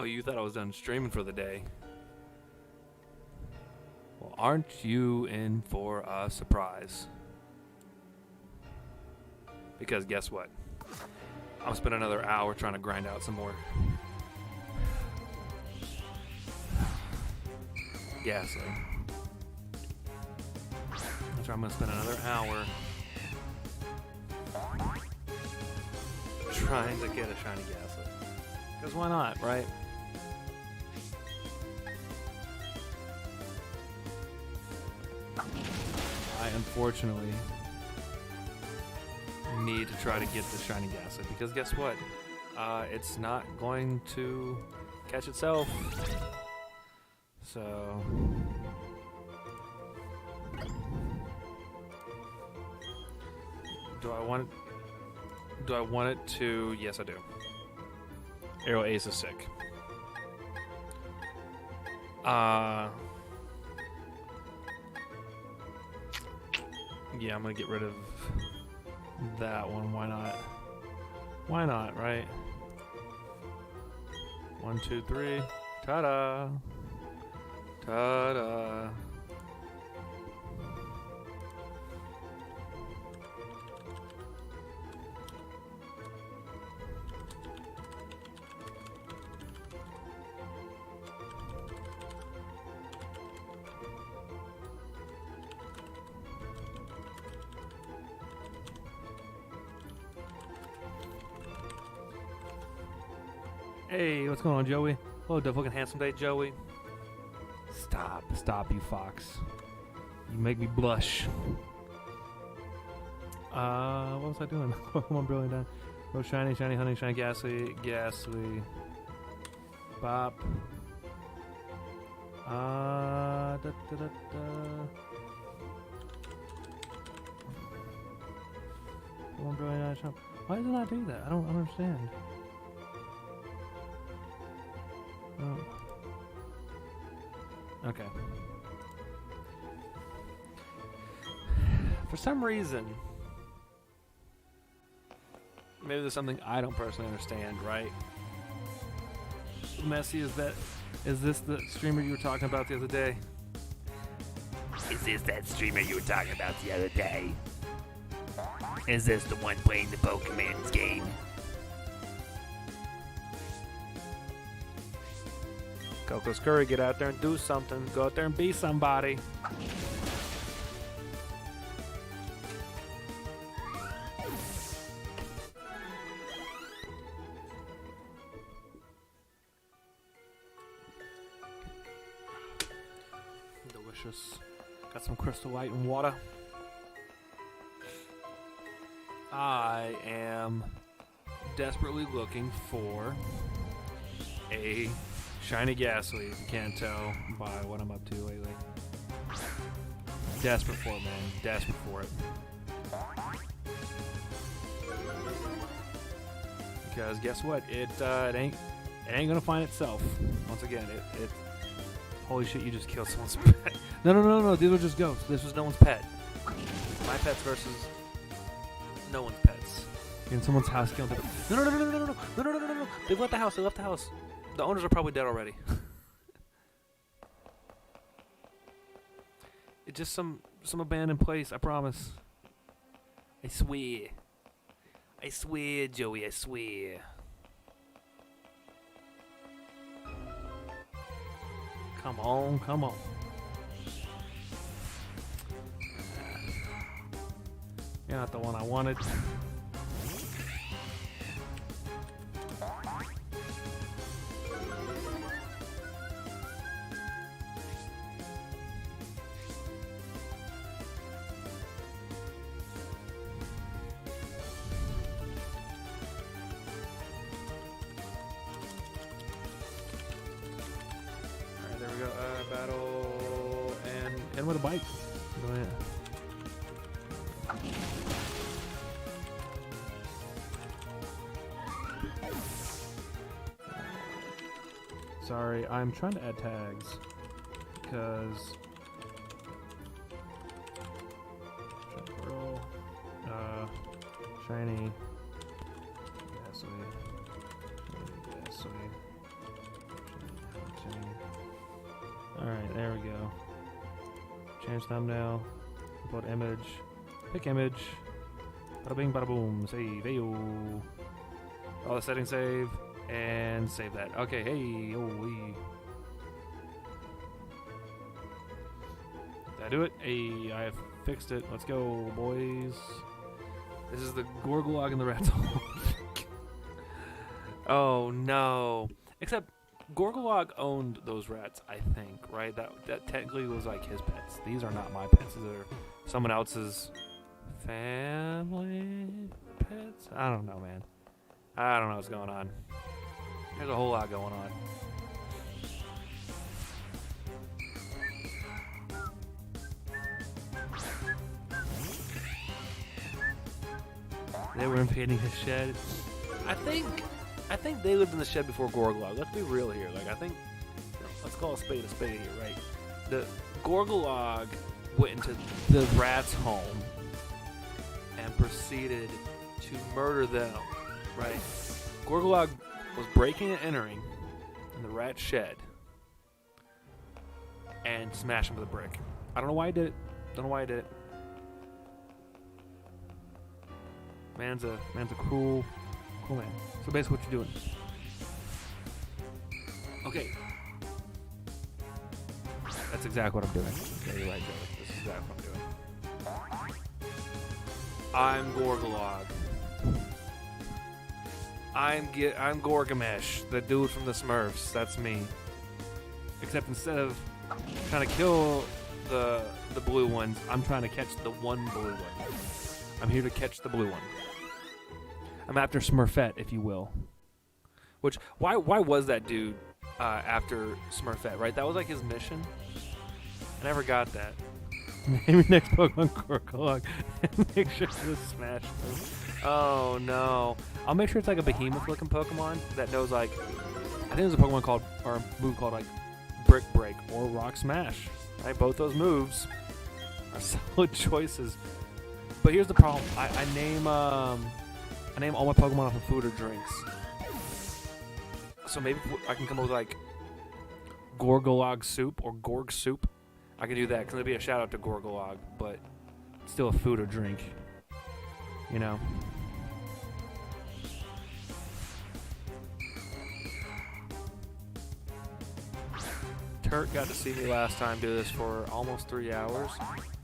Oh, you thought I was done streaming for the day. Well, aren't you in for a surprise? Because guess what? I'll spend another hour trying to grind out some more Ghastly. I'm gonna spend another hour trying to get a shiny Ghastly. Because why not, right? I unfortunately need to try to get the shiny Ghastly because guess what? It's not going to catch itself. So do I want it to? Yes, I do. Arrow Ace is sick. Yeah, I'm gonna get rid of that one. Why not? Why not, right? 1, 2, 3. Ta-da! Ta-da! Hey, what's going on, Joey? Oh, the fucking handsome day, Joey. Stop, you fox. You make me blush. What was I doing? Come on, brilliant down. Oh, shiny, honey, shiny, ghastly. Bop. Da, da, da, da. Come on, brilliant down. Why does it not do that? I don't understand. Oh. Okay. For some reason, maybe there's something I don't personally understand, right? Messy, is this the streamer you were talking about the other day? Is this that streamer you were talking about the other day? Is this the one playing the Pokemon's game? Coco's Curry, get out there and do something. Go out there and be somebody. Delicious. Got some Crystal Light and water. I am desperately looking for a shiny Ghastly, if you can't tell by what I'm up to lately. Desperate for it, man. Desperate for it. Because guess what? It ain't gonna find itself. Once again, it. Holy shit! You just killed someone's pet. No. These were just ghosts. This was no one's pet. My pets versus no one's pets. In someone's house, killing people. No. They left the house. They left the house. The owners are probably dead already. It's just some abandoned place, I promise. I swear. I swear, Joey, I swear. Come on. You're not the one I wanted. Battle and with a bike. Go ahead. Sorry, I'm trying to add tags because shiny, Ghastly. Change thumbnail. Upload image. Pick image. Bada bing, bada boom. Save. Ayo. All the settings save. And save that. Okay, hey. Oh, wee. Did I do it? Hey, I have fixed it. Let's go, boys. This is the Gorgolog and the Rat's Hole. Oh, no. Except Gorgolog owned those rats, I think, right? That technically was like his pets. These are not my pets. These are someone else's family pets. I don't know, man. I don't know what's going on. There's a whole lot going on. They were invading his shed. I think they lived in the shed before Gorgolog. Let's be real here. Like, I think, let's call a spade here, right? The Gorgolog went into the rat's home and proceeded to murder them, right? Gorgolog was breaking and entering in the rat shed and smashed him with a brick. I don't know why he did it. Don't know why he did it. Man's a cool man. So basically what you're doing. Okay. That's exactly what I'm doing. Okay, you're right, Joey. This is exactly what I'm doing. I'm Gorgolog. I'm Gorgamesh, the dude from the Smurfs. That's me. Except instead of trying to kill the blue ones, I'm trying to catch the one blue one. I'm here to catch the blue one. I'm after Smurfette, if you will. Which, why was that dude after Smurfette, right? That was like his mission. I never got that. Maybe next Pokemon Gorgolog and make sure to smash them. Oh no. I'll make sure it's like a behemoth looking Pokemon that knows like, I think there's a Pokemon called, or a move called like Brick Break or Rock Smash. Right? Both those moves are solid choices. But here's the problem. I name all my Pokemon off of food or drinks. So maybe I can come up with like Gorgolog soup or Gorg soup. I can do that because it'll be a shout out to Gorgolog, but it's still a food or drink. You know? Turk got to see me last time do this for almost 3 hours.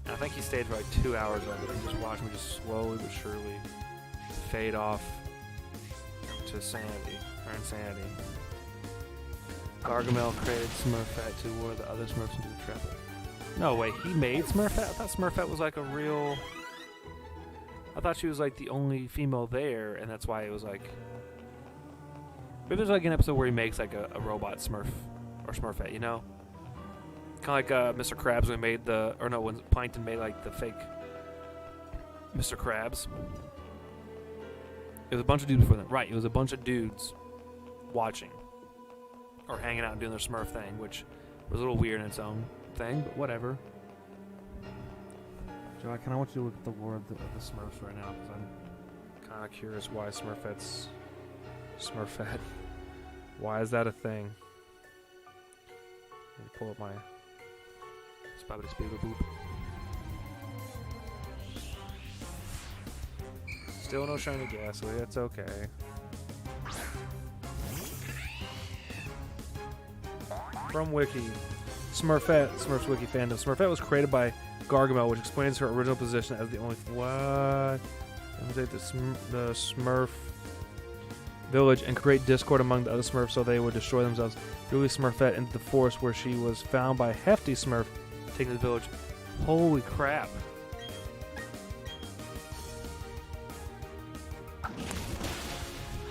And I think he stayed for like 2 hours of it and just watched me just slowly but surely fade off to sanity or insanity. Gargamel created Smurfette to lure the other Smurfs into the trap. No way, he made Smurfette? I thought Smurfette was like a real... I thought she was like the only female there, and that's why it was like... Maybe there's like an episode where he makes like a robot Smurf or Smurfette, you know? Kind of like Mr. Krabs when he made the... Or no, when Plankton made like the fake Mr. Krabs. It was a bunch of dudes before that. Right, it was a bunch of dudes watching. Or hanging out and doing their Smurf thing, which was a little weird in its own thing, but whatever. Joe, I kind of want you to look at the lore of the Smurfs right now, because I'm kind of curious why Smurfette's Smurfette. Why is that a thing? Let me pull up my Spobbity Speedo Boop. Still no shiny Ghastly, that's okay. From Wiki, Smurfette, Smurfs Wiki fandom. Smurfette was created by Gargamel, which explains her original position as the only... What? The Smurf village and create discord among the other Smurfs so they would destroy themselves. Release Smurfette into the forest where she was found by Hefty Smurf, taking the village. Holy crap.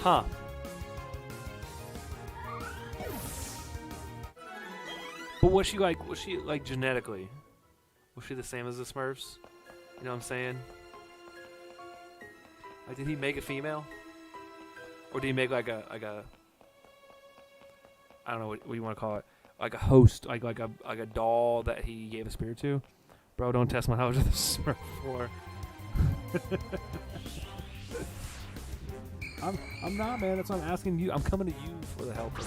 Huh. But was she like genetically? Was she the same as the Smurfs? You know what I'm saying? Like, did he make a female? Or did he make like a I don't know what you want to call it, like a host, like a doll that he gave a spirit to? Bro, don't test my knowledge of the Smurf lore. I'm not, man. That's what I'm asking you. I'm coming to you for the help of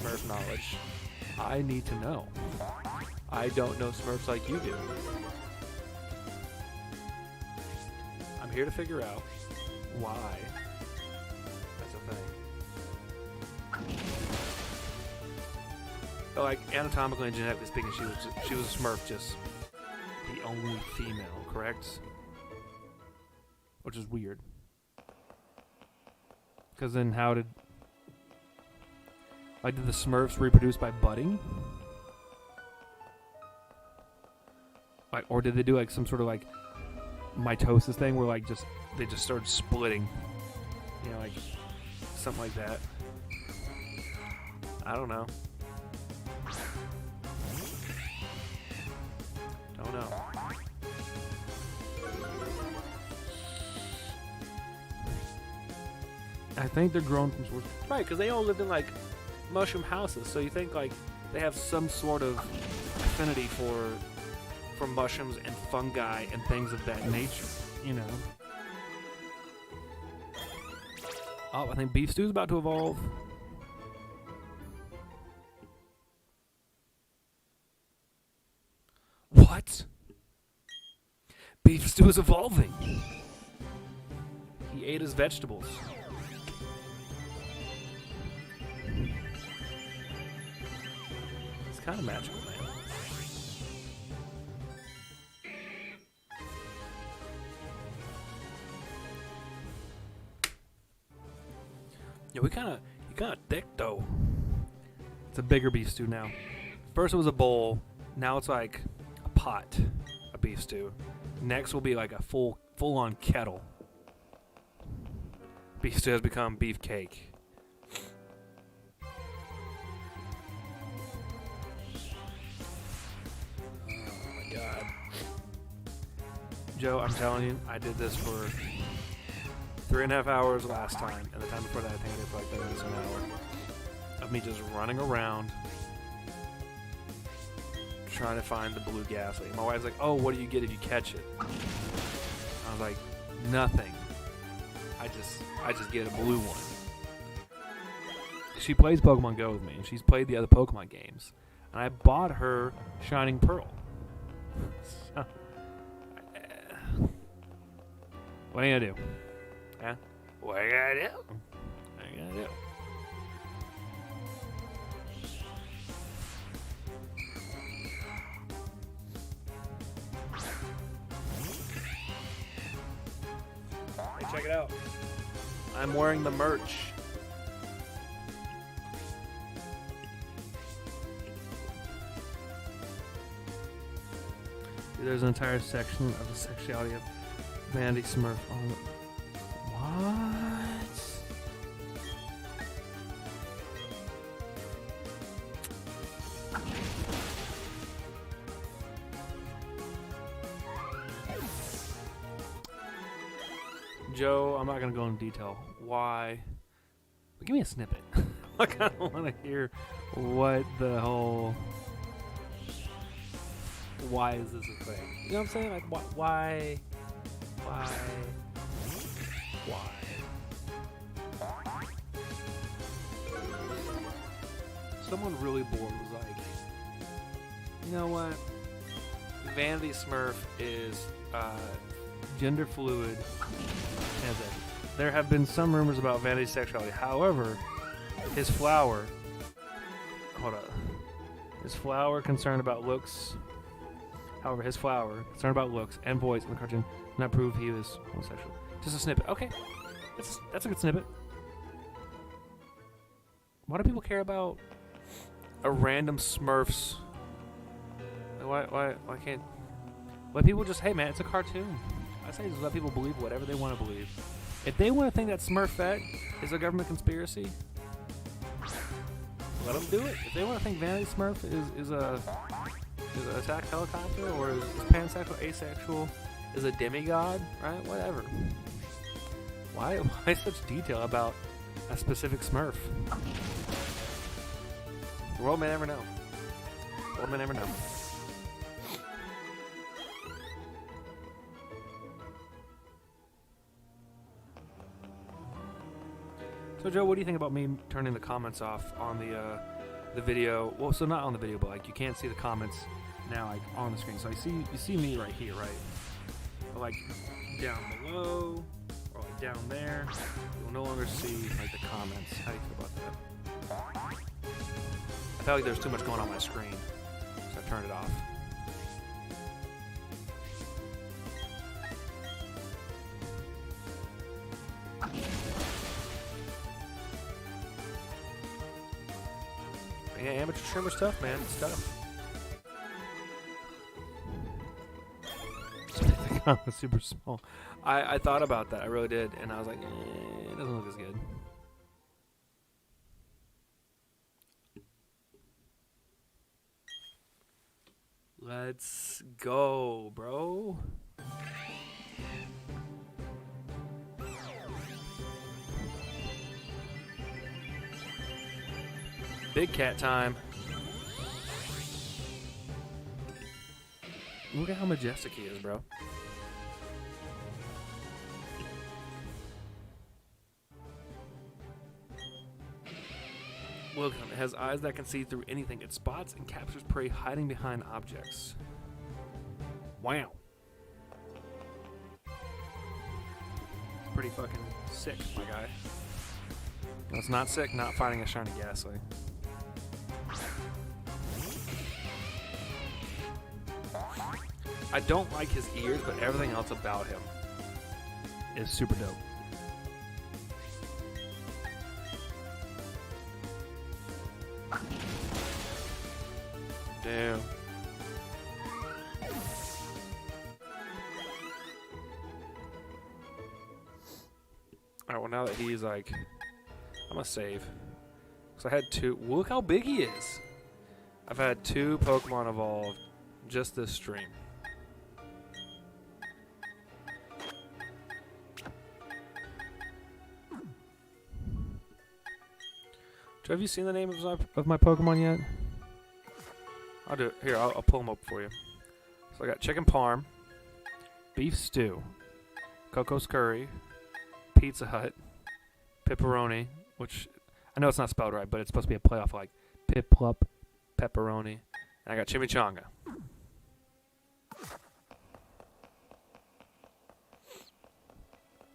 Smurf knowledge. I need to know. I don't know Smurfs like you do. I'm here to figure out why that's a thing. But like anatomically and genetically speaking, she was a Smurf, just the only female, correct? Which is weird. Because then how did... Like, did the Smurfs reproduce by budding? Like, or did they do like some sort of like mitosis thing where like they just started splitting? You know, like something like that. I don't know. Don't know. I think they're grown from source. Right, because they all lived in like mushroom houses, so you think like they have some sort of affinity for mushrooms and fungi and things of that nature, you know. Oh, I think beef stew's about to evolve. What? Beef stew is evolving. He ate his vegetables. It's kind of magical, man. Yeah, you kind of thick though. It's a bigger beef stew now. First it was a bowl. Now it's like a pot, a beef stew. Next will be like a full-on kettle. Beef stew has become beef cake. Oh my god. Joe, I'm telling you, I did this for 3.5 hours last time, and the time before that I think I did for like 30 minutes an hour of me just running around trying to find the blue ghastly. My wife's like, oh, what do you get if you catch it? I was like, nothing. I just get a blue one. She plays Pokemon Go with me, and she's played the other Pokemon games. And I bought her Shining Pearl. So, what are you gonna do? Yeah? What are you gonna do? What are you gonna do? Hey, check it out. I'm wearing the merch. There's an entire section of the sexuality of Vanity Smurf on it. What? Joe, I'm not going to go into detail. Why? But give me a snippet. I kind of want to hear what the whole... Why is this a thing? You know what I'm saying? Like, why? Someone really bored was like, you know what? Vanity Smurf is gender fluid. There have been some rumors about Vanity's sexuality. However, his flower... Hold up. His flower concerned about looks... However, his flower, concerned about looks and voice in the cartoon, did not prove he was homosexual. Just a snippet. Okay. That's a good snippet. Why do people care about a random Smurfs? Why can't... Let people just... Hey, man, it's a cartoon. I say just let people believe whatever they want to believe. If they want to think that Smurfette is a government conspiracy, let them do it. If they want to think Vanity Smurf is an attack helicopter, or is pansexual, asexual, is a demigod, right? Whatever. Why such detail about a specific Smurf? The world may never know. The world may never know. So Joe, what do you think about me turning the comments off on the video? Well, so not on the video, but like you can't see the comments now like on the screen. So you see me right here, right? But like down below or like down there, you'll no longer see like the comments. How do you feel about that? I felt like there's too much going on my screen, so I turned it off. Yeah, amateur streamer stuff, man. It's tough. The comment's super small. I thought about that. I really did. And I was like, it doesn't look as good. Let's go, bro. Big cat time. Look at how majestic he is, bro. Look at him. It has eyes that can see through anything. It spots and captures prey hiding behind objects. Wow. It's pretty fucking sick, my guy. No, it's not sick, not finding a shiny Ghastly. I don't like his ears, but everything else about him is super dope. Damn. Alright, well now that he's like... I'm gonna save. Because I had two... Look how big he is! I've had 2 Pokemon evolve just this stream. Have you seen the name of my Pokemon yet? I'll do it. Here, I'll pull them up for you. So I got Chicken Parm, Beef Stew, Coco's Curry, Pizza Hut, Pepperoni, which I know it's not spelled right, but it's supposed to be a play off like Piplup, Pepperoni, and I got Chimichanga.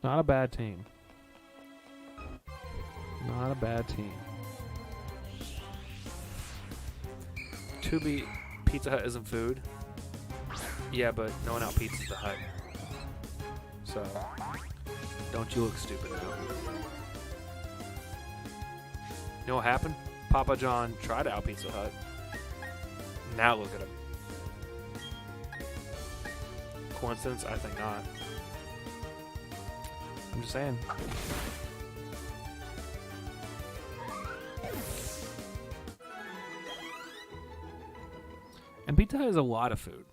Not a bad team. Not a bad team. To be Pizza Hut isn't food. Yeah, but no one out pizzas the Hut. So, don't you look stupid now. You know what happened? Papa John tried to out Pizza Hut. Now look at him. Coincidence? I think not. I'm just saying. And Pizza Hut is a lot of food.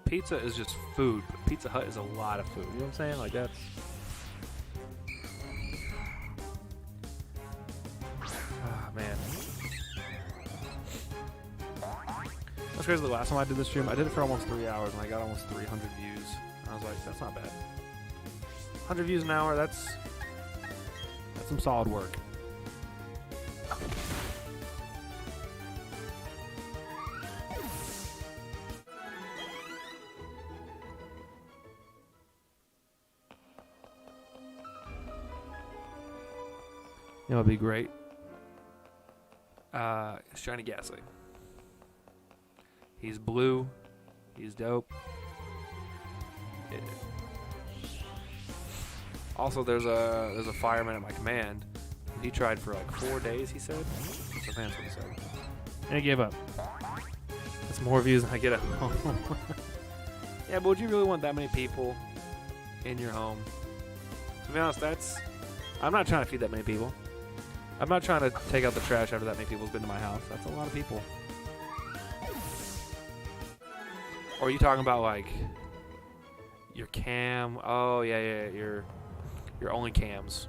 Pizza is just food, but Pizza Hut is a lot of food. You know what I'm saying? Like, that's... Ah, man. That's crazy. The last time I did this stream, I did it for almost 3 hours, and I got almost 300 views. I was like, that's not bad. 100 views an hour, that's some solid work. You know, it'd be great. Shiny Ghastly. He's blue. He's dope. Also, there's a fireman at my command. He tried for like 4 days. He said. So that's what he said. And he gave up. That's more views than I get at home. Yeah, but would you really want that many people in your home? To be honest, I'm not trying to feed that many people. I'm not trying to take out the trash after that many people's been to my house. That's a lot of people. Or are you talking about like your cam? Oh yeah, your only cams.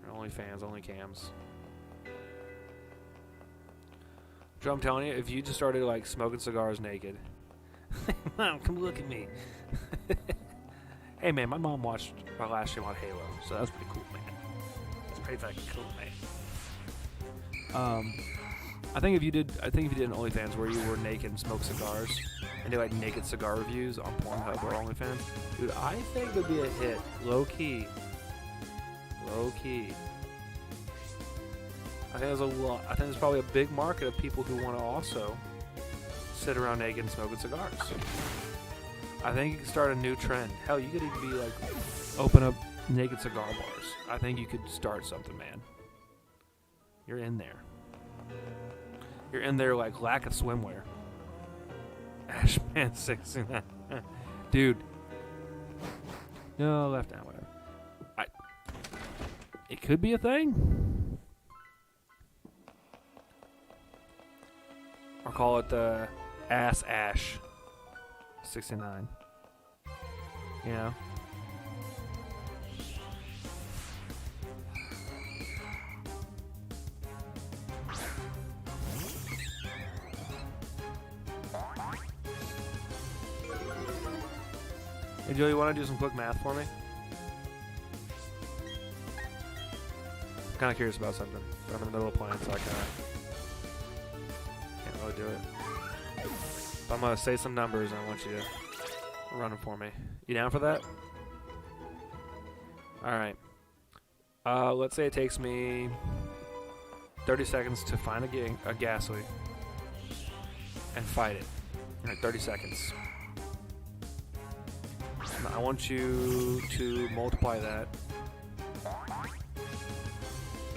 Your only fans, only cams. Joe, I'm telling you, if you just started like smoking cigars naked, Mom, come look at me. Hey man, my mom watched my last stream on Halo, so that was pretty cool, man. That's pretty fucking cool, man. I think if you did an OnlyFans where you were naked and smoked cigars and do like naked cigar reviews on Pornhub or OnlyFans, dude, I think it would be a hit. Low key. Low key. I think there's a lot. I think there's probably a big market of people who want to also sit around naked and smoking cigars. I think you could start a new trend. Hell, you could even be like open up naked cigar bars. I think you could start something, man. You're in there. You're in there like lack of swimwear. Ashman 69. Dude. No, left down, whatever. It could be a thing. Or call it the Ass Ash 69. You know? Hey, Joe, you want to do some quick math for me? I'm kind of curious about something, but I'm in the middle of playing, so I can't really do it. But I'm going to say some numbers, and I want you to run them for me. You down for that? Alright. Let's say it takes me 30 seconds to find a Ghastly and fight it. Alright, 30 seconds. Now, I want you to multiply that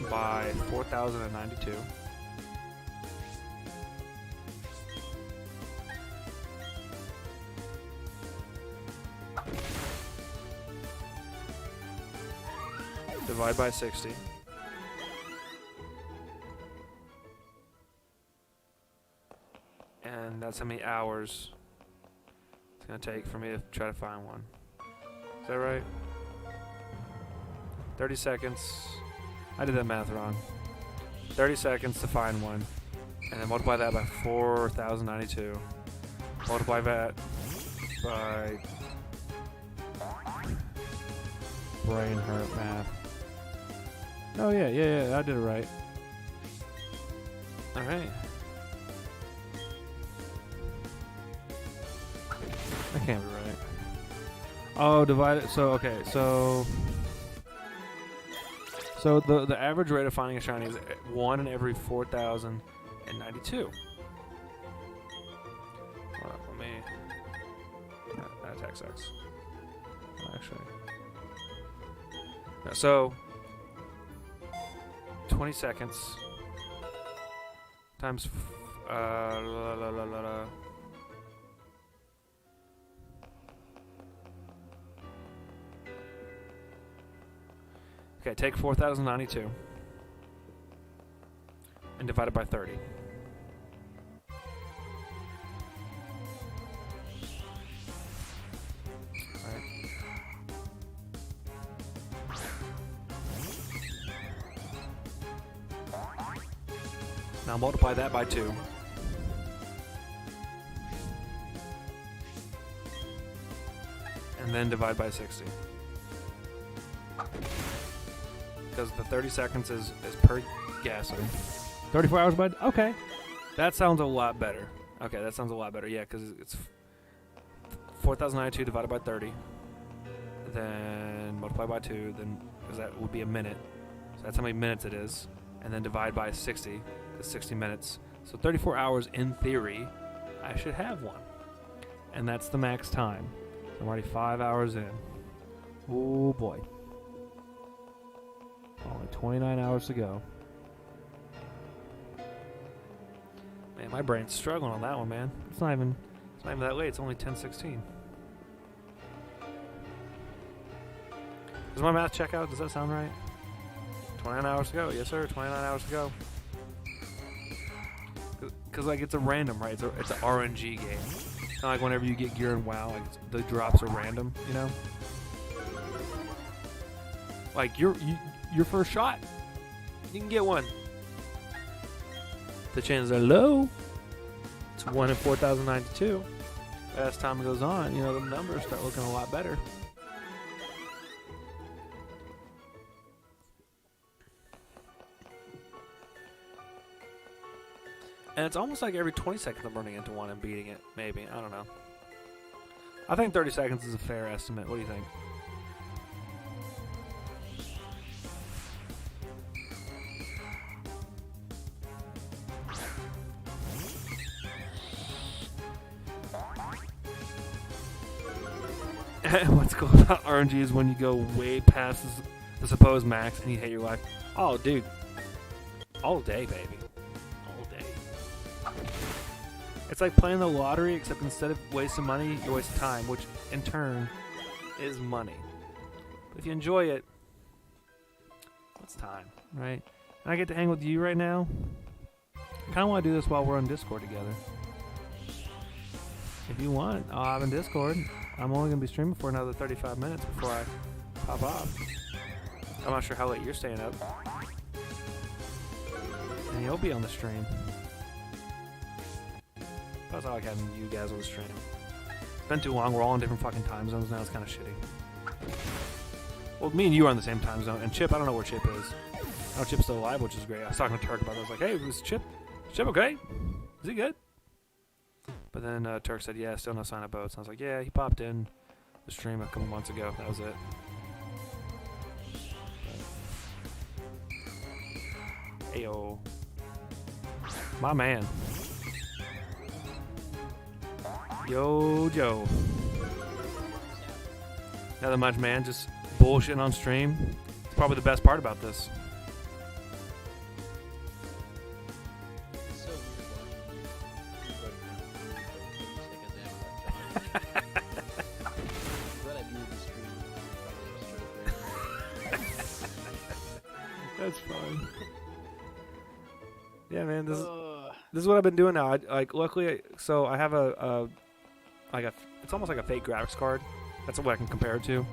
by 4,092. Divide by 60. And that's how many hours it's going to take for me to try to find one. Is that right? 30 seconds. I did that math wrong. 30 seconds to find one. And then multiply that by 4,092. Multiply that by... brain hurt math. Oh yeah, I did it right. Alright. That can't be right. Oh, divide it. So, okay, so the average rate of finding a shiny is 1 in every 4,092. Hold on, let me... That's XX. Actually... So, 20 seconds times Okay, take 4,092 and divide it by 30. Now multiply that by 2. And then divide by 60. Because the 30 seconds is per Ghastly. 34 hours by... Okay. That sounds a lot better. Okay, that sounds a lot better. Yeah, because it's 4,092 divided by 30. Then multiply by 2. Then, because that would be a minute. So that's how many minutes it is. And then divide by 60. 60 minutes. So 34 hours in theory, I should have one. And that's the max time. I'm already 5 hours in. Oh boy. Only 29 hours to go. Man, my brain's struggling on that one, man. It's not even that late. It's only 10:16. Does my math check out? Does that sound right? 29 hours to go. Yes, sir. 29 hours to go. Because, like, it's a random, right? It's an RNG game. It's not like whenever you get gear in WoW, like, the drops are random, you know? Like, your first shot, you can get one. The chances are low. It's 1 in 4,092. As time goes on, you know, the numbers start looking a lot better. And it's almost like every 20 seconds I'm running into one and beating it. Maybe. I don't know. I think 30 seconds is a fair estimate. What do you think? What's cool about RNG is when you go way past the supposed max and you hate your life. Oh, dude. All day, baby. All day. It's like playing the lottery, except instead of wasting money, you waste time, which in turn is money. But if you enjoy it, it's time, right? And I get to hang with you right now. I kind of want to do this while we're on Discord together. If you want, I'll have in Discord. I'm only going to be streaming for another 35 minutes before I pop off. I'm not sure how late you're staying up. And you'll be on the stream. Plus, I like having you guys on the stream. It's been too long. We're all in different fucking time zones now. It's kind of shitty. Well, me and you are in the same time zone. And Chip, I don't know where Chip is. I know Chip's still alive, which is great. I was talking to Turk about it. I was like, hey, is Chip okay? Is he good? But then Turk said, yeah, still no sign of boats. And I was like, yeah, he popped in the stream a couple months ago. That was it. Ayo. My man. Yo, Joe. Nothing much, man. Just bullshitting on stream. It's probably the best part about this. That's fine. Yeah, man. This is what I've been doing now. Luckily, so I have it's almost like a fake graphics card. That's what I can compare it to.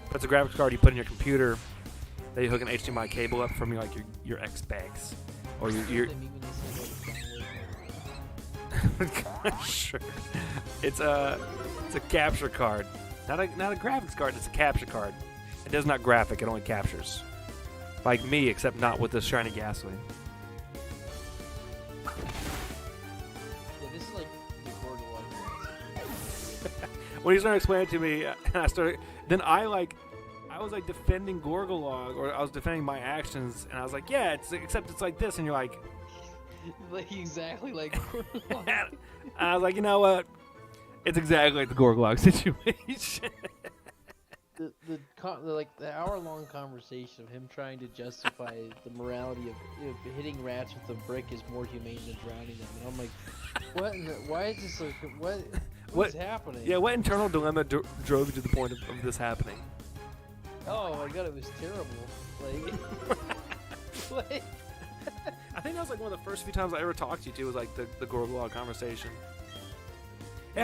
But it's a graphics card you put in your computer. That you hook an HDMI cable up from your Xbox or your. Sure. It's a capture card, not a graphics card. It's a capture card. It does not graphic. It only captures. Like me, except not with this shiny GASTLY. Yeah, this is like the Gorgolog. When he started explaining it to me, and I was like defending Gorgolog, or I was defending my actions, and I was like, yeah, except it's like this, and you're like, like exactly like Gorgolog. And I was like, you know what? It's exactly like the Gorgolog situation. The hour-long conversation of him trying to justify the morality of hitting rats with a brick is more humane than drowning them, and I'm like, what? Why is this like what's happening? Yeah, what internal dilemma drove you to the point of this happening? Oh my god, it was terrible. Like, I think that was like one of the first few times I ever talked to you too. Was like the Gorgolog conversation. It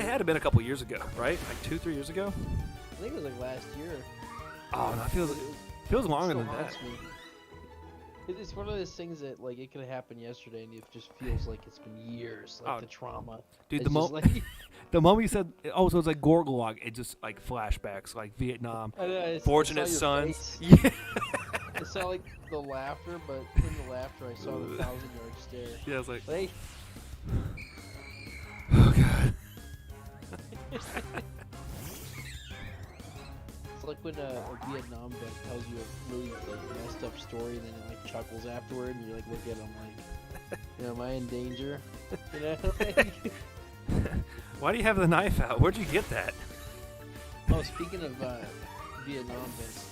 had to been a couple years ago, right? Like 2-3 years ago. I think it was like last year. Oh, no, it feels longer than that. It's one of those things that like it could have happened yesterday, and it just feels like it's been years. Like the trauma. Dude, it's the moment you said, oh, so it's like Gorgolog, it just like flashbacks, like Vietnam, Fortunate Sons. Yeah. I saw like the laughter, but in the laughter, I saw the 1,000-yard stare. Yeah, I was like, hey. Oh god. It's like when a Vietnam vet tells you a really like messed up story, and then it like chuckles afterward, and you like look at him like, am I in danger? You know? Why do you have the knife out? Where'd you get that? Oh, speaking of Vietnam vets,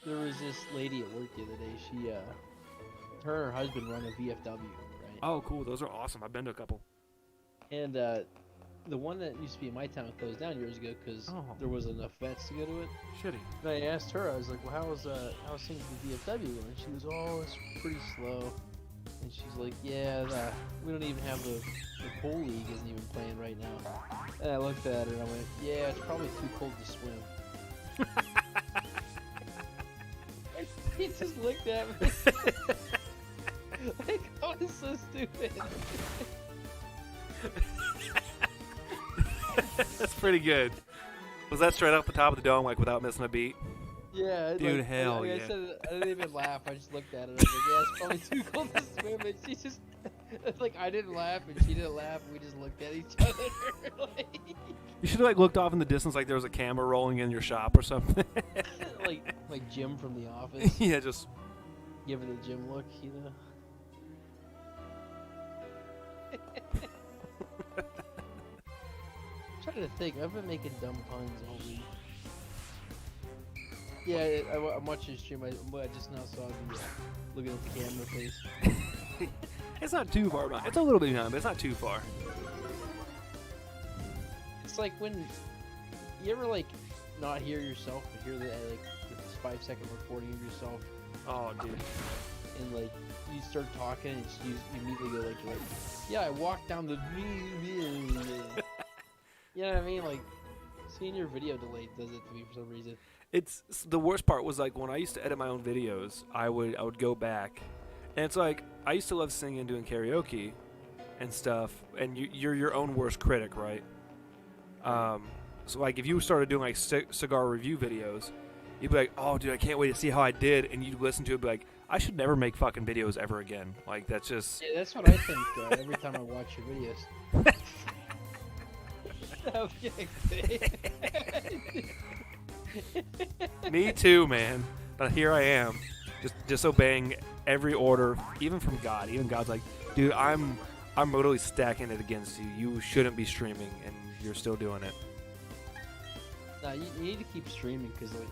there was this lady at work the other day. Her and her husband run a VFW, right? Oh, cool. Those are awesome. I've been to a couple. And the one that used to be in my town closed down years ago because there wasn't enough vets to go to it. Shitty. And I asked her, I was like, well, how's things with VFW going? And she was, oh, it's pretty slow. And she's like, yeah, we don't even have the pool league isn't even playing right now. And I looked at her and I went, yeah, it's probably too cold to swim. He just looked at me. Like, oh, it's so stupid. That's pretty good. Was that straight off the top of the dome, like without missing a beat? Yeah, dude, like, hell like yeah. I said, I didn't even laugh. I just looked at it. I was like, yeah, it's probably too cold to swim. And she just, It's like I didn't laugh and she didn't laugh. We just looked at each other. Like, You should have like looked off in the distance like there was a camera rolling in your shop or something. like Jim from The Office. Yeah, just Give it a Jim look, you know. Trying to think. I've been making dumb puns all week. Yeah, I'm watching stream. I just now saw the looking at the camera face. it's not too far behind. It's a little bit behind, but it's not too far. It's like when you ever like not hear yourself, but hear the like this 5-second recording of yourself, Oh, dude. and like you start talking, and you immediately go like, yeah, I walked down the. You know what I mean? Like seeing your video delayed does it to me for some reason. It's the worst part was like when I used to edit my own videos, I would go back, and it's like I used to love singing and doing karaoke and stuff, and you're your own worst critic, right? So like if you started doing like cigar review videos, you'd be like, oh dude, I can't wait to see how I did, and you'd listen to it and be like, I should never make fucking videos ever again. Like that's just Yeah, that's what I think every time I watch your videos. Me too, man. But here I am, just disobeying every order, even from God. Even God's like, dude, I'm literally stacking it against you. You shouldn't be streaming, and you're still doing it. Nah, you need to keep streaming because like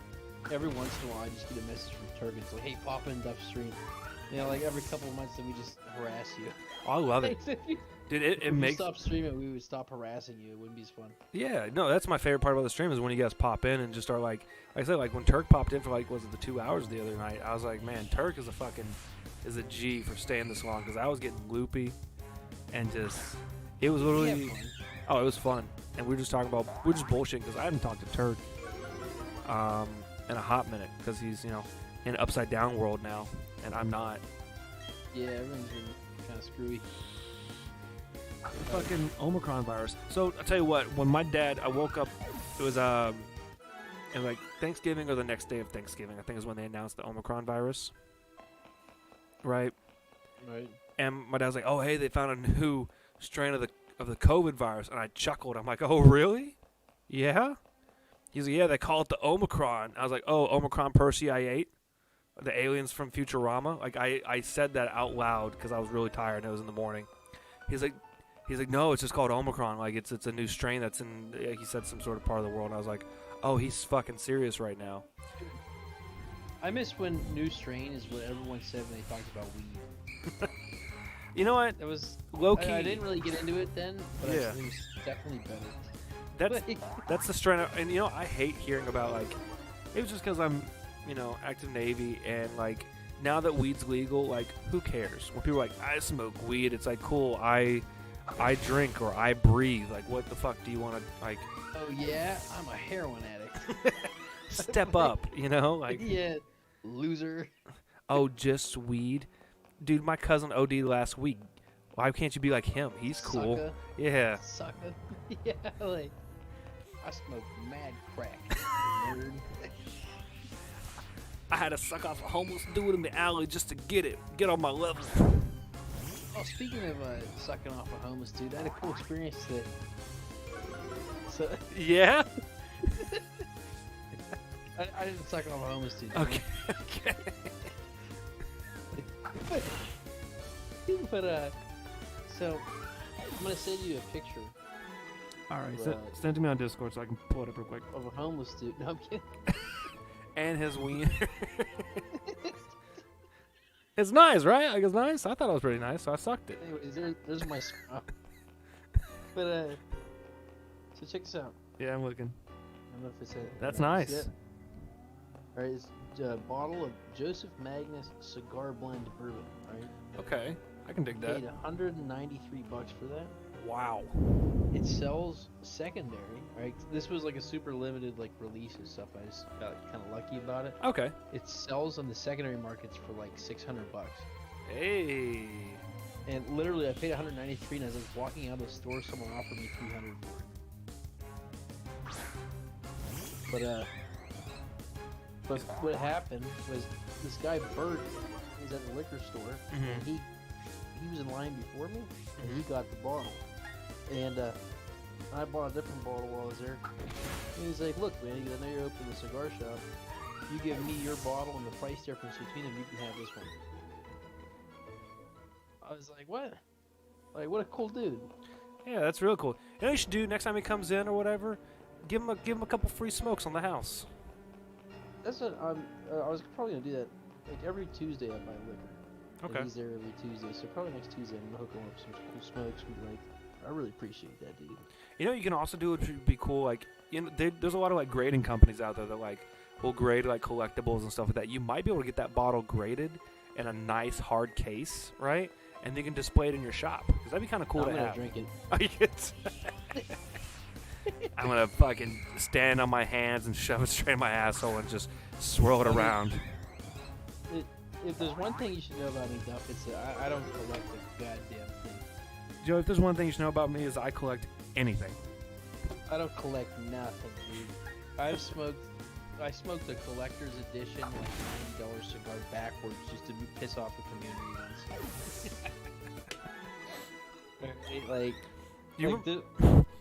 every once in a while I just get a message from Turk. It's like, hey, pop in Duff stream. You know, like every couple of months, then we just harass you. Oh, I love it, dude. It makes. Stop streaming, we would stop harassing you. It wouldn't be as fun. Yeah, no, that's my favorite part about the stream is when you guys pop in and just start like I said, like when Turk popped in for like was it the 2 hours the other night? I was like, man, Turk is a G for staying this long because I was getting loopy and just it was literally Yeah, it was fun, and we were just talking about we're just bullshitting because I haven't talked to Turk in a hot minute because he's in an upside down world now and I'm not. Yeah, everything's been kind of screwy. Fucking Omicron virus. So I'll tell you what, when my dad, I woke up, it was in like Thanksgiving or the next day of Thanksgiving, I think is when they announced the Omicron virus. Right? Right. And my dad was like, oh hey, they found a new strain of the COVID virus, and I chuckled. I'm like, oh really? Yeah? He's like, yeah, they call it the Omicron. I was like, oh, Omicron Percy I ate? The aliens from Futurama? Like I said that out loud because I was really tired and it was in the morning. He's like, no, it's just called Omicron. Like, it's a new strain that's in, he said, some sort of part of the world. And I was like, oh, he's fucking serious right now. I miss when new strain is what everyone said when they talked about weed. You know what? It was low-key. I didn't really get into it then, but Yeah. it was definitely better. That's the strain. And, I hate hearing about, like, it was just because I'm, active Navy. And, like, now that weed's legal, like, who cares? When people are like, I smoke weed, it's like, cool, I drink or I breathe. Like, what the fuck do you want to, like... Oh, yeah? I'm a heroin addict. Step up, Like... Yeah, loser. Oh, just weed? Dude, my cousin OD'd last week. Why can't you be like him? He's cool. Sucker. Yeah. Sucker. Yeah, like... I smoke mad crack, nerd. I had to suck off a homeless dude in the alley just to get on my level. Oh, speaking of sucking off a homeless dude, I had a cool experience today. So Yeah? I didn't suck off a homeless dude. Okay. But so I'm gonna send you a picture Alright, send it to me on Discord so I can pull it up real quick. of a homeless dude. No, I'm kidding. And his wiener. It's nice, right? Like, it's nice? I thought it was pretty nice, so I sucked it. Anyways, there's my smile. But so check this out. Yeah, I'm looking. I don't know if it's it. That's nice. Alright, it's a bottle of Joseph Magnus Cigar Blend Bourbon, right? Okay, I can dig that. Paid $193 for that. Wow. It sells secondary, right? This was like a super limited like release and stuff. I just got kind of lucky about it. Okay. It sells on the secondary markets for like $600. Hey. And literally, I paid $193, and as I was walking out of the store, someone offered me $300 for it. But what happened was this guy Bert is at the liquor store, and he was in line before me, and he got the bottle. And I bought a different bottle while I was there. And he's like, look, man, I know you're opening a cigar shop. You give me your bottle and the price difference between them, you can have this one. I was like, what? Like, what a cool dude. Yeah, that's real cool. You know what you should do next time he comes in or whatever? Give him a couple free smokes on the house. That's what I was probably gonna do that. Like every Tuesday I buy liquor. Okay. And he's there every Tuesday, so probably next Tuesday I'm gonna hook him up with some cool smokes. And be like, I really appreciate that, dude. You know, you can also do, which would be cool. Like, you know, there's a lot of like grading companies out there that like will grade like collectibles and stuff like that. You might be able to get that bottle graded in a nice hard case, right? And you can display it in your shop. Because that'd be kind of cool to I'm have. gonna drink it. I'm gonna fucking stand on my hands and shove it straight in my asshole and just swirl it around. If there's one thing you should know about me, Duff, it's that I don't collect a goddamn thing. Joe, if there's one thing you should know about me is I collect anything. I don't collect nothing, dude. I smoked a collector's edition, like $90 cigar backwards just to piss off the community once.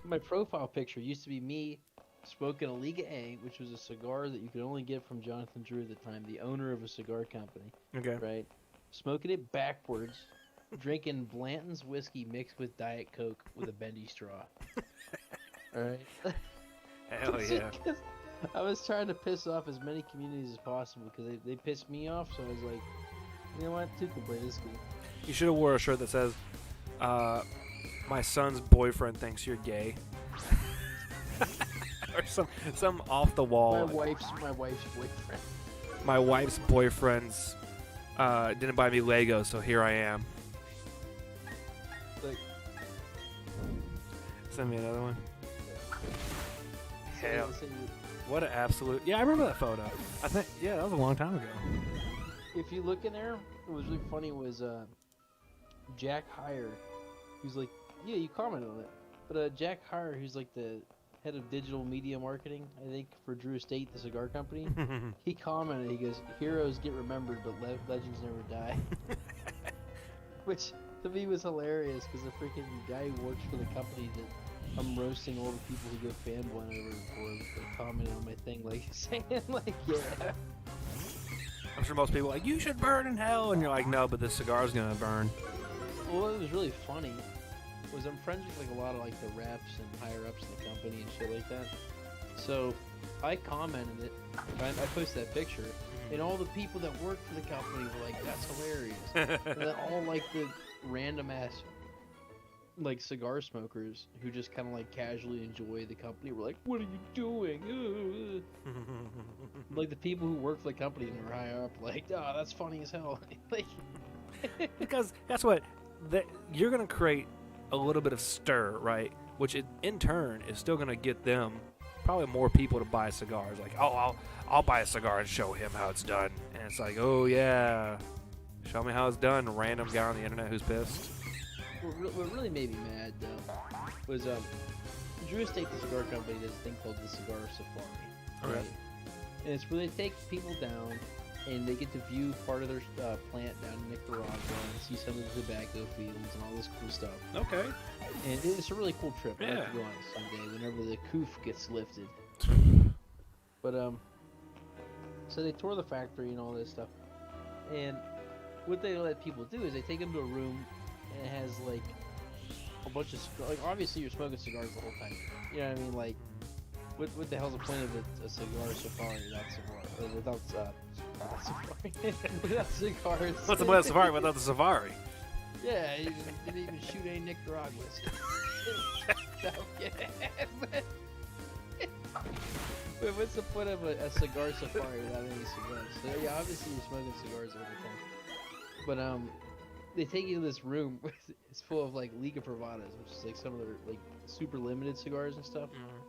My profile picture used to be me smoking a Liga A, which was a cigar that you could only get from Jonathan Drew at the time, the owner of a cigar company. Okay. Right? Smoking it backwards, drinking Blanton's whiskey mixed with Diet Coke with a bendy straw. Alright? Hell yeah. I was trying to piss off as many communities as possible because they pissed me off, so I was like, you know what, two can play this game. You should have wore a shirt that says, my son's boyfriend thinks you're gay. Or some off the wall. My wife's boyfriend. My wife's boyfriend's didn't buy me Legos, so here I am. Like, send me another one. Hell. so What an absolute... Yeah, I remember that photo. I think... Yeah, that was a long time ago. if you look in there, what was really funny was Jack Heyer. He was like, yeah, you commented on it. But Jack Heyer, who's like the head of digital media marketing, I think, for Drew Estate, the cigar company, he commented, he goes, heroes get remembered, but legends never die. Which, to me, was hilarious, because the freaking guy who works for the company that I'm roasting all the people who go fanboying over for commenting on my thing, like, saying, like, yeah. I'm sure most people are like, you should burn in hell, and you're like, no, but this cigar's gonna burn. Well, what was really funny was I'm friends with like a lot of like the reps and higher ups in the company and shit like that. So I commented it, I posted that picture, and all the people that work for the company were like, "That's hilarious." And then all like the random ass like cigar smokers who just kind of like casually enjoy the company were like, "What are you doing?" Like the people who work for the company and are higher up, like, "Oh, that's funny as hell." Like, Because that's what you're gonna create a little bit of stir, right? Which in turn is still gonna get them probably more people to buy cigars. Like, oh, I'll buy a cigar and show him how it's done. And it's like, oh yeah, show me how it's done. Random guy on the internet who's pissed. What really made me mad though was Drew Estate, the cigar company, does a thing called the Cigar Safari. Okay. And it's where they take people down and they get to view part of their plant down in Nicaragua and see some of the tobacco fields and all this cool stuff. Okay. And it's a really cool trip. I'd Yeah. like to go on it someday whenever the coof gets lifted. But so they tour the factory and all this stuff. And what they let people do is they take them to a room and it has like a bunch of like obviously you're smoking cigars the whole time. You know what I mean? Like what the hell's the point of a cigar safari without cigar or without safari without cigars? What's the point of safari without the safari? Yeah, you didn't even shoot any Nicaraguas. But what's the point of a cigar safari without any cigars? So yeah, obviously you're smoking cigars all the time. But they take you to this room. It's full of like Liga Privadas, which is like some of their like super limited cigars and stuff. Mm-hmm.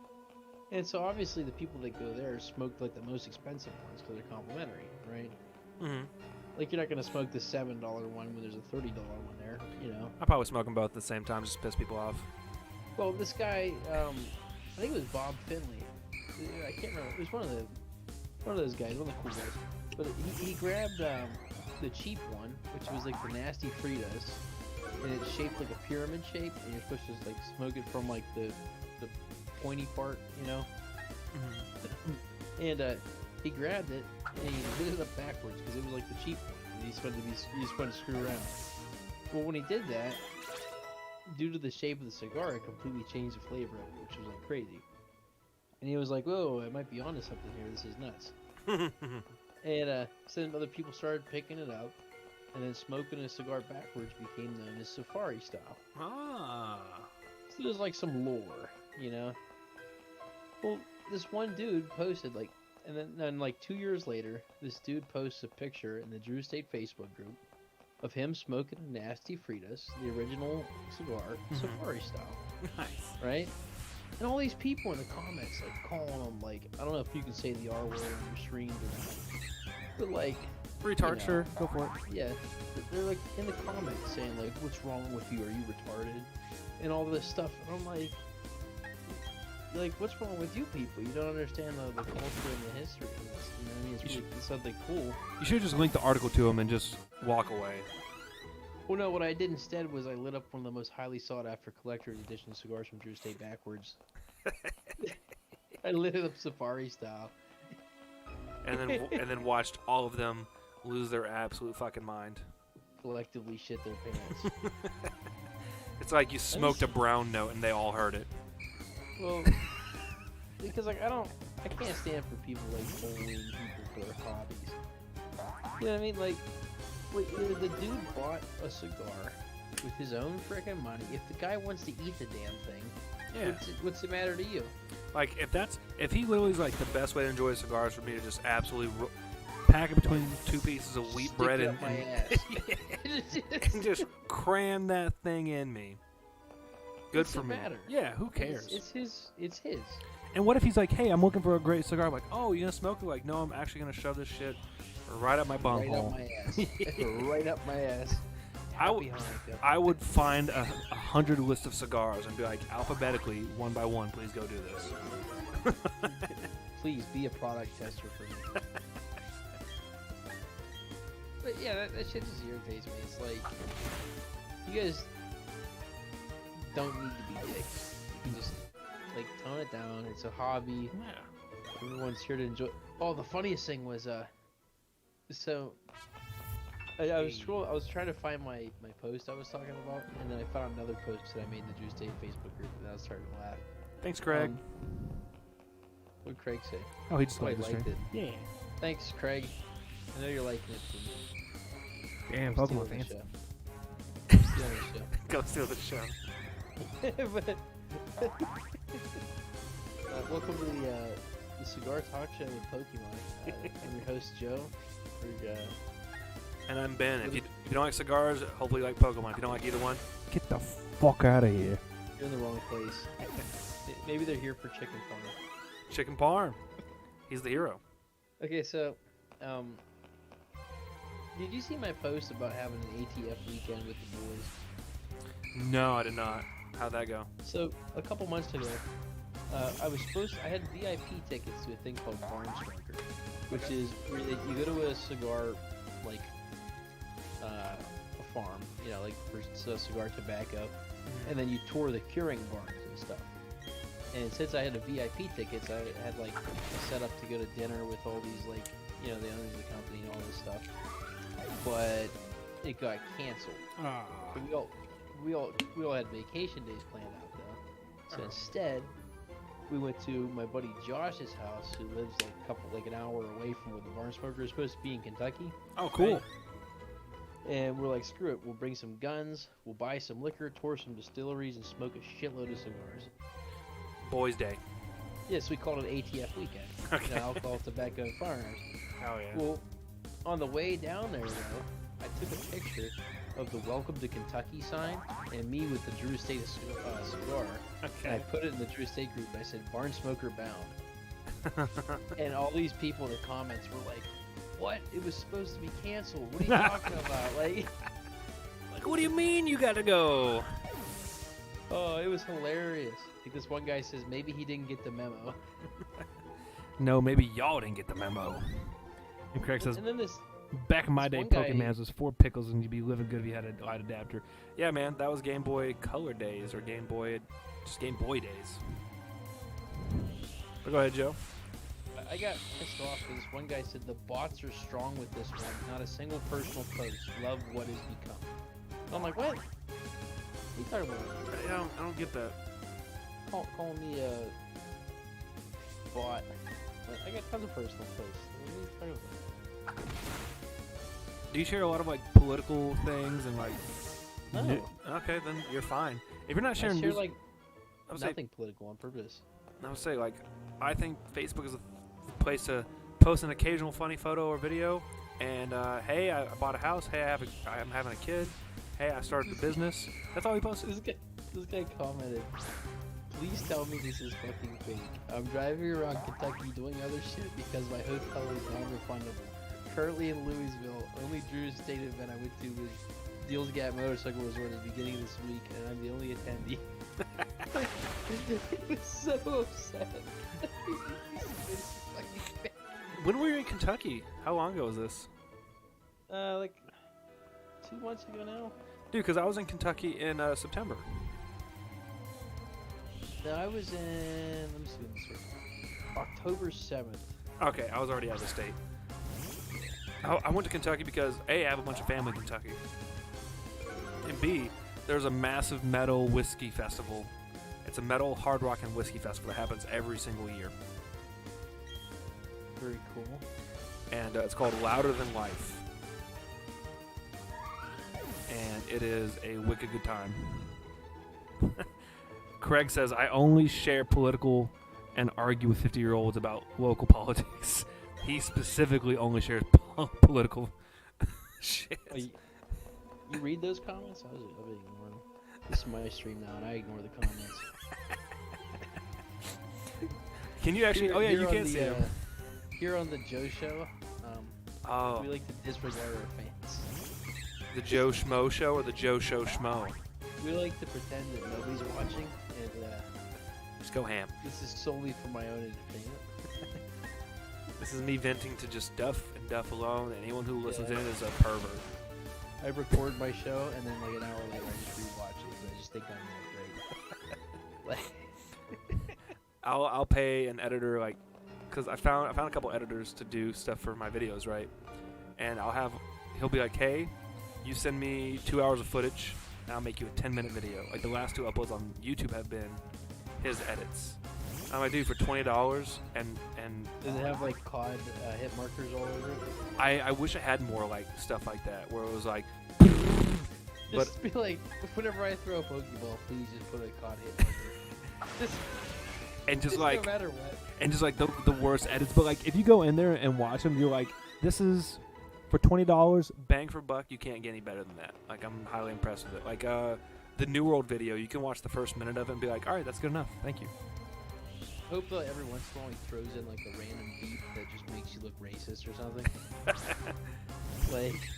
And so obviously the people that go there smoke like the most expensive ones because they're complimentary, right? Mm-hmm. Like you're not gonna smoke the $7 one when there's a $30 one there, you know. I probably smoke them both at the same time just to piss people off. Well, this guy, I think it was Bob Finley. I can't remember. It was one of those guys, one of the cool guys. But he grabbed the cheap one, which was like the nasty Fritas, and it's shaped like a pyramid shape, and you're supposed to like smoke it from like the pointy part, you know. And he grabbed it and he lit it up backwards because it was like the cheap one. And he's supposed to screw around. Well, when he did that, due to the shape of the cigar, it completely changed the flavor of it, which was like crazy. And he was like, "Whoa, I might be onto something here. This is nuts." And so then other people started picking it up, and then smoking a cigar backwards became known as safari style. Ah. So there's like some lore, you know. Well, this one dude posted like, and then like 2 years later, this dude posts a picture in the Drew State Facebook group of him smoking a nasty Fritas, the original cigar, safari style. Nice. Right? And all these people in the comments like calling him like, I don't know if you can say the R word on your stream or not, but like, Retard, you know, sure, go for it. yeah, they're like in the comments saying like, what's wrong with you? Are you retarded? And all this stuff. And I'm like, what's wrong with you people? You don't understand the culture and the history of this. You know what I mean? It's something cool. You should just link the article to him and just walk away. Well, no, what I did instead was I lit up one of the most highly sought after collector's edition cigars from Drew State backwards. I lit it up safari style. And then watched all of them lose their absolute fucking mind. Collectively shit their pants. It's like you smoked a brown note and they all heard it. Well, because like I can't stand for people like bullying people for their hobbies. You know what I mean? Like the dude bought a cigar with his own freaking money. If the guy wants to eat the damn thing, Yeah. what's the matter to you? Like if he literally is like the best way to enjoy a cigar is for me to just absolutely pack it between two pieces of wheat Stick bread it and, up my and, ass. and just cram that thing in me. Good What's for the me. matter? Yeah, who cares? It's his. And what if he's like, hey, I'm looking for a great cigar? I'm like, oh, you gonna smoke it? Like, no, I'm actually gonna shove this shit right up my Right up bunghole. my ass. Right up my ass. I Happy Hanukkah. I would find 100 list of cigars and be like, alphabetically, one by one, please go do this. Please be a product tester for me. But yeah, that shit just irritates me. It's like, you guys don't need to be dicks. You can just, like, tone it down. It's a hobby. Yeah. Everyone's here to enjoy. Oh, the funniest thing was, so I was trying to find my post I was talking about, and then I found another post that I made in the Drew State Facebook group, and I was starting to laugh. Thanks, Craig. What did Craig say? Oh, he just Oh, I liked the liked stream. it. Yeah. Thanks, Craig. I know you're liking it for me. Damn, I'm Pokemon stealing fans. the show. I'm stealing the show. Go steal the show. But, welcome to the Cigar Talk Show with Pokemon. I'm your host, Joe. And I'm Ben. If you don't like cigars, hopefully you like Pokemon. If you don't like either one, get the fuck out of here. You're in the wrong place. Maybe they're here for chicken farm. Chicken Parm. He's the hero. Okay, so, did you see my post about having an ATF weekend with the boys? No, I did not. How'd that go? So, a couple months ago, I had VIP tickets to a thing called Barn Smoker, which is where you go to a cigar, like, a farm, you know, like for cigar tobacco, and then you tour the curing barns and stuff. And since I had a VIP tickets, I had like set up to go to dinner with all these, like, you know, the owners of the company and all this stuff. But it got canceled. Ah. We all had vacation days planned out though. So instead, we went to my buddy Josh's house, who lives like an hour away from where the Barn Smoker is supposed to be in Kentucky. Oh, cool. Right? And we're like, screw it, we'll bring some guns, we'll buy some liquor, tour some distilleries, and smoke a shitload of cigars. Boys' Day. Yes, we called it ATF weekend. Okay. You know, alcohol, tobacco, and firearms. Oh, yeah. Well, on the way down there, though, I took a picture of the Welcome to Kentucky sign and me with the Drew State cigar. And I Okay. put it in the Drew State group, and I said, Barn Smoker bound. And all these people in the comments were like, what? It was supposed to be canceled. What are you talking about? Like, What do you mean you gotta go? oh, it was hilarious. Like, this one guy says maybe he didn't get the memo. No, maybe y'all didn't get the memo. And Craig says, And then Back in my This day, one guy- Pokemans was 4 pickles and you'd be living good if you had a light adapter. Yeah, man, that was Game Boy Color days or Game Boy days. But go ahead, Joe. I got pissed off because one guy said the bots are strong with this one. Not a single personal post. Love what has become. I'm like, what? What are you talking about? I don't get that. Calling me a bot. But I got tons of personal posts. What are you talking about? Do you share a lot of like political things and like? No. Okay, then you're fine. If you're not I sharing share news, like I would say, nothing political on purpose. I would say like, I think Facebook is a place to post an occasional funny photo or video. And hey, I bought a house. Hey, I'm having a kid. Hey, I started a business. That's all he posted. This guy commented, please tell me this is fucking fake. I'm driving around Kentucky doing other shit because my hotel is non-refundable. Currently in Louisville, only Drew's state event I went to was Deals Gap Motorcycle Resort at the beginning of this week, and I'm the only attendee. He was so upset. It's fucking fake. When were you in Kentucky? How long ago was this? Like 2 months ago now. Dude, because I was in Kentucky in September. No, I was in. Let me see when this was. October 7th. Okay, I was already out of the state. I went to Kentucky because A, I have a bunch of family in Kentucky. And B, there's a massive metal whiskey festival. It's a metal, hard rock, and whiskey festival that happens every single year. Very cool. And it's called Louder Than Life. And it is a wicked good time. Craig says, I only share political and argue with 50-year-olds about local politics. He specifically only shares political shit. Oh, you read those comments? I've been ignoring them. This is my stream now, and I ignore the comments. Can you actually? Oh yeah, you can see them. Here on the Joe Show, Oh, we like to disregard our fans. the Joe Schmo Show or the Joe Show Schmo? We like to pretend that nobody's watching, and Just go ham. this is solely for my own entertainment. This is me venting to just Duff and Duff alone. Anyone who listens Yeah. in is a pervert. I record my show, and then like an hour later, I just rewatch it. 'Cause I just think I'm like great. I'll pay an editor like, cause I found a couple editors to do stuff for my videos, right? And he'll be like, hey, you send me 2 hours of footage, and I'll make you a 10-minute video. Like the last 2 uploads on YouTube have been his edits. I'm like, dude, for $20, and Does it have like COD hit markers all over it? I wish I had more like stuff like that where it was like, Just be like, whenever I throw a Pokeball, please just put a COD hit marker. Just like no matter what. and just like the worst edits. But like if you go in there and watch them, you're like, this is for $20, bang for buck. You can't get any better than that. Like I'm highly impressed with it. Like the New World video, you can watch the first minute of it and be like, all right, that's good enough. Thank you. Hope every once in a while he throws in like a random beat that just makes you look racist or something. Like,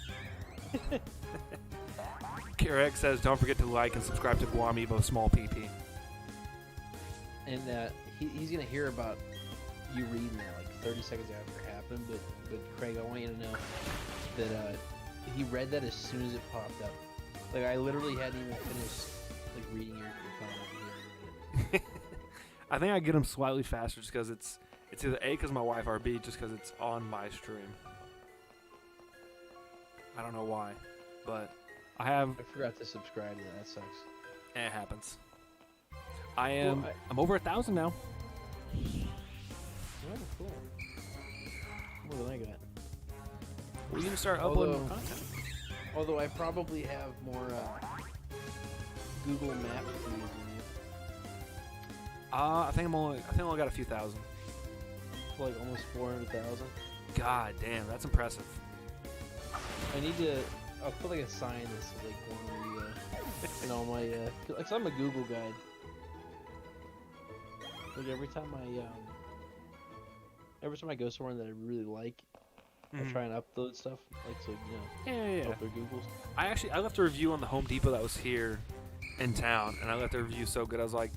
Karek says, don't forget to like and subscribe to Guam Evo Small PP. and he's gonna hear about you reading that like 30 seconds after it happened. But Craig, I want you to know that he read that as soon as it popped up. Like I literally hadn't even finished like reading your comment and hearing it. I think I get them slightly faster just because it's either A, because my wife, or B, just because it's on my stream. I don't know why, but I forgot to subscribe to that. That sucks. it happens. I'm over 1,000 now. Oh, cool. More than I got. We're gonna start uploading more content. Although I probably have more Google Maps views than you. I think I only got a few thousand. Like almost 400,000. God damn, that's impressive. I need to. I'll put like a sign that says like one of the, all my like I'm a Google guide. Like every time I go somewhere that I really like, I try and upload stuff like so Yeah. help their Googles. I left a review on the Home Depot that was here in town, and I left the review so good. I was like,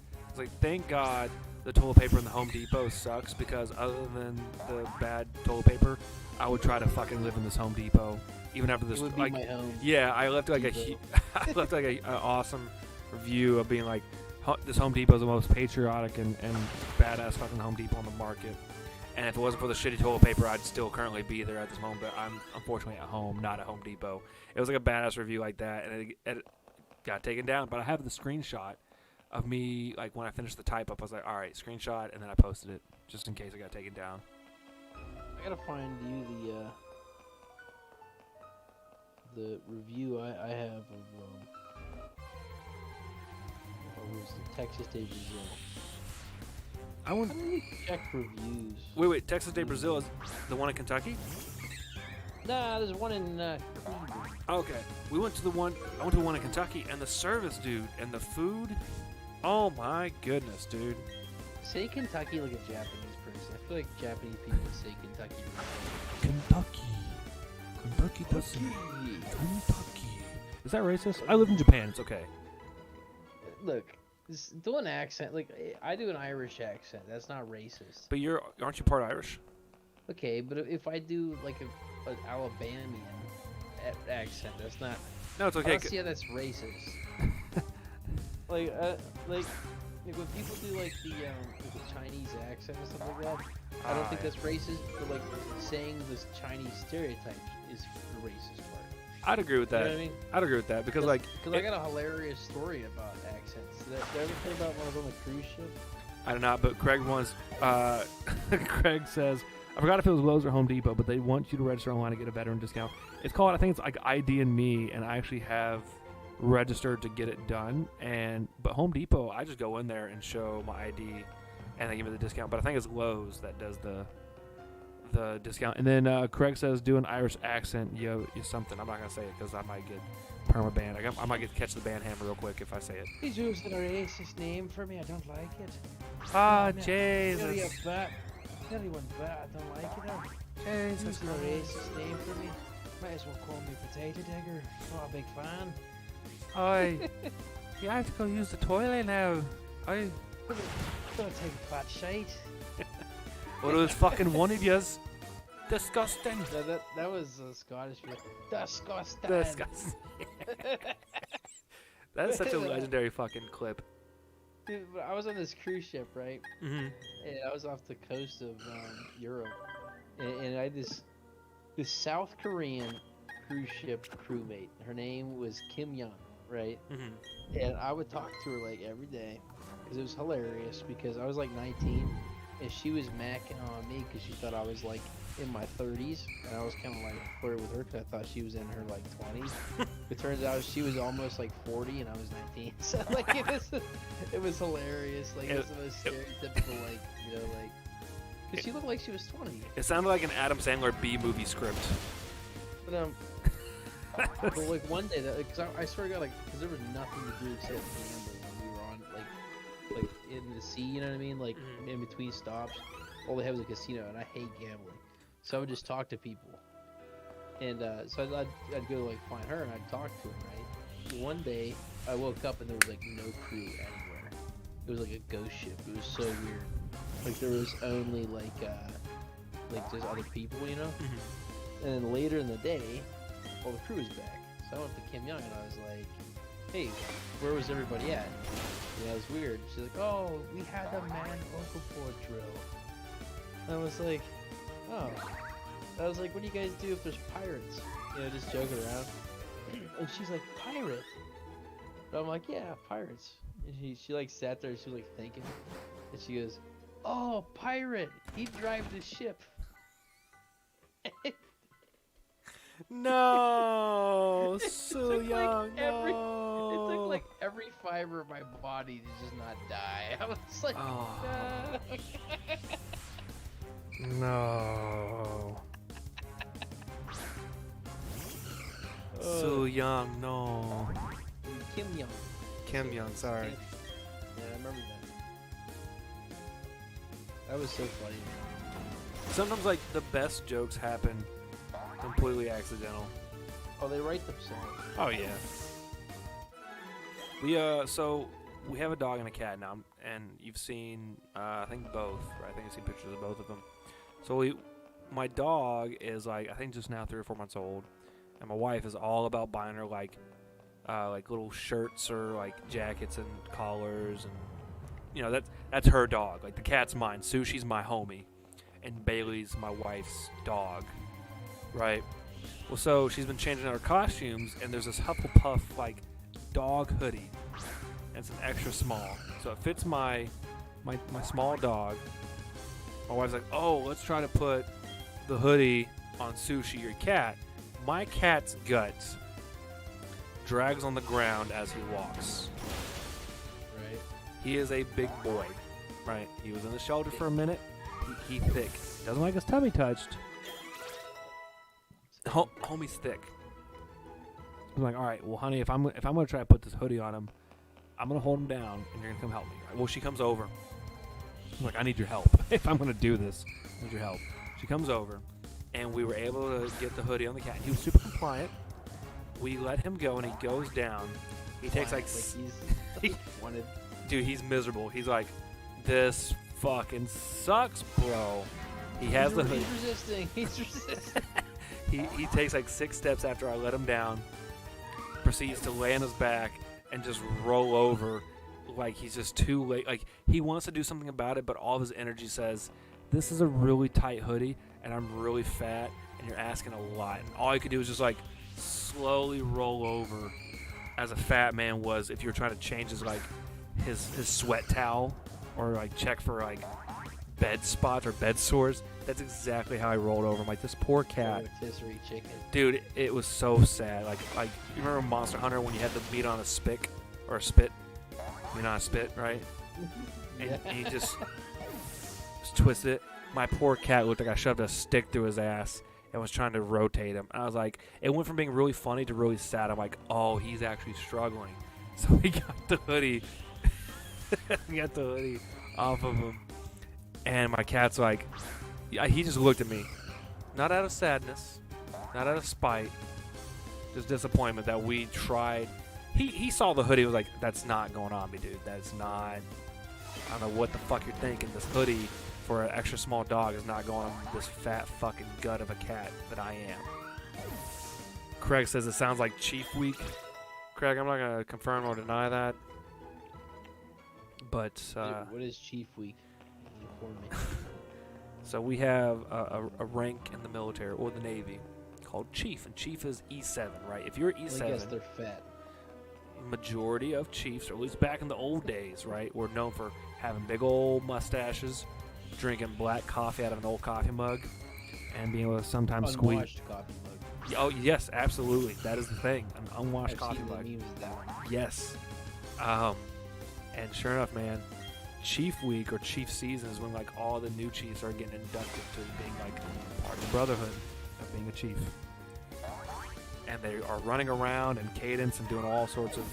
thank God the toilet paper in the Home Depot sucks, because other than the bad toilet paper, I would try to fucking live in this Home Depot, even after this. It would be Like, my home. yeah, I left like Depot. I left like a awesome review of being like, this Home Depot is the most patriotic and badass fucking Home Depot on the market. And if it wasn't for the shitty toilet paper, I'd still currently be there at this moment. But I'm unfortunately at home, not at Home Depot. It was like a badass review like that, and it got taken down. But I have the screenshot of me, like when I finished the type up, I was like, all right, screenshot, and then I posted it just in case it got taken down. I gotta find you the review I have of what was the Texas Day Brazil. I want. How do you check reviews? Wait, Texas Day Brazil is the one in Kentucky? Nah, there's one in Cleveland. Okay, I went to the one in Kentucky, and the service, dude, and the food. Oh my goodness, dude. Say Kentucky like a Japanese person. I feel like Japanese people say Kentucky. Kentucky doesn't. Kentucky. Is that racist? I live in Japan. It's okay. Look, do an accent. Like I do an Irish accent. That's not racist. But aren't you part Irish? Okay, but if I do like an Alabamian accent, that's not. No, it's I okay. don't see how that's racist. like when people do like the Chinese accent and stuff like that, I don't think yeah. that's racist. But like saying this Chinese stereotype is the racist part. I'd agree with that. You know what I mean? I'd agree with that because like. I got a hilarious story about accents. Did I ever tell you about when I was on the cruise ship? I don't know, but Craig wants. Craig says, I forgot if it was Lowe's or Home Depot, but they want you to register online to get a veteran discount. It's called, I think it's like ID and Me, and I actually have registered to get it done. But Home Depot, I just go in there and show my ID, and they give me the discount. But I think it's Lowe's that does the discount. And then Craig says, do an Irish accent, yo something. I'm not gonna say it because I might get perma-banned. I might get catch the ban hammer real quick if I say it. He's using a racist name for me. I don't like it. Ah, Nearly Jesus. a bat. Nearly one bat. I don't like it. Jesus Using a Christ. racist name for me. Might as well call me Potato Digger. Not a big fan. Oi, you have to go use the toilet now. Oi. Don't take a fat shite. Well, it was fucking one of yous. Disgusting. No, that was Scottish people. Disgusting. Disgusting. That's such a legendary fucking clip. Dude, I was on this cruise ship, right? Mm-hmm. And I was off the coast of Europe, and I had this South Korean cruise ship crewmate. Her name was Kim Young, right? Mm-hmm. And I would talk to her like every day because it was hilarious. Because I was like 19, and she was macking on me because she thought I was like in my 30s, and I was kind of like flirting with her because I thought she was in her like 20s. It turns out she was almost like 40, and I was 19. So like it was hilarious. Like it was the most stereotypical like like because she looked like she was 20. It sounded like an Adam Sandler B movie script. But but like one day, because I swear to God, like, because there was nothing to do except gamble when we were on like in the sea. You know what I mean? Like in between stops, all they have is a casino, and I hate gambling. So I would just talk to people, and so I'd go like find her and I'd talk to her. Right. One day I woke up and there was like no crew anywhere. It was like a ghost ship. It was so weird. Like there was only like just other people, you know. And then later in the day, all the crew was back. So I went to Kim Young and I was like, hey, where was everybody at? And that was weird. She's like, oh, we had a man overboard drill. And I was like, oh. I was like, what do you guys do if there's pirates? You know, just joking around. And she's like, pirate? But I'm like, yeah, pirates. And she like sat there and she was like thinking. And she goes, oh, pirate. He'd drive the ship. No, so It took, young. like, every- No. It took like every fiber of my body to just not die. I was like, Oh. no. No. So young. No. Kim Young. Kim Young. Sorry. Yeah, I remember that. That was so funny. Sometimes like the best jokes happen completely accidental. Oh, they write themselves. Oh yeah. So we have a dog and a cat now, and you've seen I think both, right? I think you've seen pictures of both of them. So my dog is like I think just now 3 or 4 months old, and my wife is all about buying her like little shirts or like jackets and collars, and you know that's her dog. Like the cat's mine, Sushi's my homie, and Bailey's my wife's dog, right? Well, so she's been changing out her costumes, and there's this Hufflepuff like dog hoodie, and it's an extra small, so it fits my small dog. My wife's like, oh, let's try to put the hoodie on Sushi, your cat. My cat's guts drags on the ground as he walks. Right. He is a big boy, right? He was in the shelter for a minute. He thick. Doesn't like his tummy touched. Homie's thick. I'm like, all right, well, honey, if I'm gonna try to put this hoodie on him, I'm gonna hold him down, and you're gonna come help me. Well, she comes over. I'm like, I need your help. If I'm gonna do this, I need your help. She comes over, and we were able to get the hoodie on the cat. He was super compliant. We let him go, and he goes down. He takes like he's wanted. Dude, he's miserable. He's like, this fucking sucks, bro. He has the hoodie. He's resisting. He's resisting. He takes like 6 steps after I let him down, proceeds to lay on his back and just roll over like he's just too late. Like he wants to do something about it, but all of his energy says, this is a really tight hoodie and I'm really fat and you're asking a lot. And all he could do is just like slowly roll over as a fat man was if you were trying to change his like his sweat towel or like check for like bed spots or bed sores. That's exactly how I rolled over. I'm like, this poor cat. Rotisserie chicken. Dude, it was so sad. Like you remember Monster Hunter when you had the meat on a spick or a spit? You know, a spit, right? And, Yeah. and he just twisted it. My poor cat looked like I shoved a stick through his ass and was trying to rotate him. And I was like, it went from being really funny to really sad. I'm like, oh, he's actually struggling. So we got the hoodie. We got the hoodie off of him. And my cat's like, yeah, he just looked at me. Not out of sadness, not out of spite, just disappointment that we tried. He saw the hoodie, was like, that's not going on me, dude. That's not, I don't know what the fuck you're thinking. This hoodie for an extra small dog is not going on this fat fucking gut of a cat that I am. Craig says it sounds like Chief Week. Craig, I'm not going to confirm or deny that. But, What is Chief Week? Inform me. so we have a rank in the military or the Navy called Chief, and Chief is E7, right? If you're E7, I guess they're fat. majority of chiefs, or at least back in the old days, right, were known for having big old mustaches, drinking black coffee out of an old coffee mug, and being able to sometimes squeeze. Unwashed coffee mug. Oh yes, absolutely, that is the thing, an unwashed I've coffee seen the mug. memes of that one. Yes, and sure enough, man, Chief Week or Chief Season is when like all the new chiefs are getting inducted to being like part of the brotherhood of being a chief. And they are running around and cadence and doing all sorts of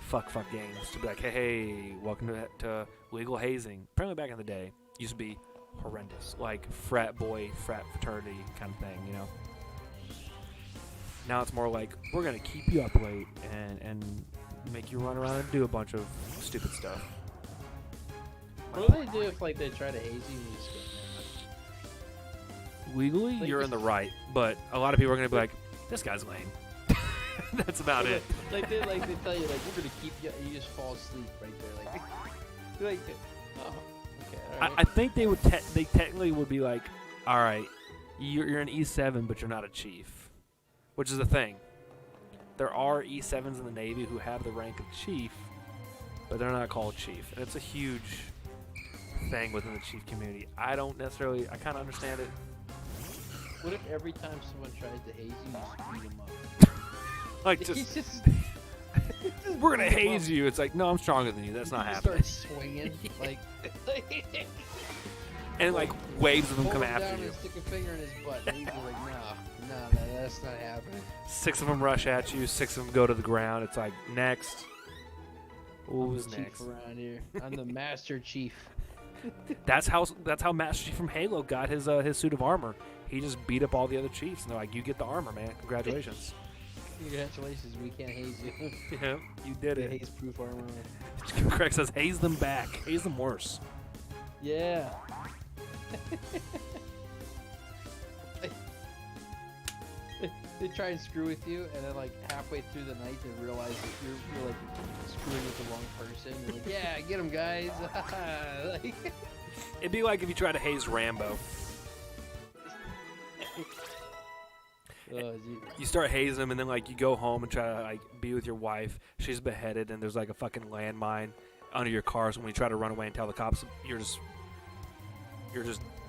fuck games to be like, hey, welcome to legal hazing. Apparently back in the day, used to be horrendous, like frat boy, frat fraternity kind of thing, you know. Now it's more like, we're going to keep you up late and make you run around and do a bunch of stupid stuff. What do they do if like they try to haze you and you just go, Legally, Like- you're in the right, but a lot of people are going to be like, this guy's lame. That's about it. Like they tell you like we're gonna keep you, and you just fall asleep right there. Like, you're like, oh, okay, all right. I think they would. They technically would be like, all right, you're an E7, but you're not a chief, which is the thing. There are E7s in the Navy who have the rank of chief, but they're not called chief, and it's a huge thing within the chief community. I don't necessarily. I kind of understand it. What if every time someone tries to haze you, you just beat them up? Like He's just, just we're gonna beat 'em haze up. you. It's like, no, I'm stronger than you. That's not You happening. Start swinging like. And like waves of them pull come him after down you. and stick a finger in his butt. And he's like, no, that's not happening. 6 of them rush at you. 6 of them go to the ground. It's like, next. I'm Who's the next? chief around here. I'm the master chief. That's how Master Chief from Halo got his suit of armor. He just beat up all the other chiefs, and they're like, "You get the armor, man. Congratulations." Congratulations, we can't haze you. Yeah, you did The it. haze-proof armor. Craig says, "Haze them back. Haze them worse." Yeah. They try and screw with you, and then like halfway through the night, they realize that you're like screwing with the wrong person. They're like, yeah, get him, guys. Like, It'd be like if you tried to haze Rambo. You start hazing him, and then like you go home and try to like be with your wife. She's beheaded, and there's like a fucking landmine under your car. So when you try to run away and tell the cops, you're just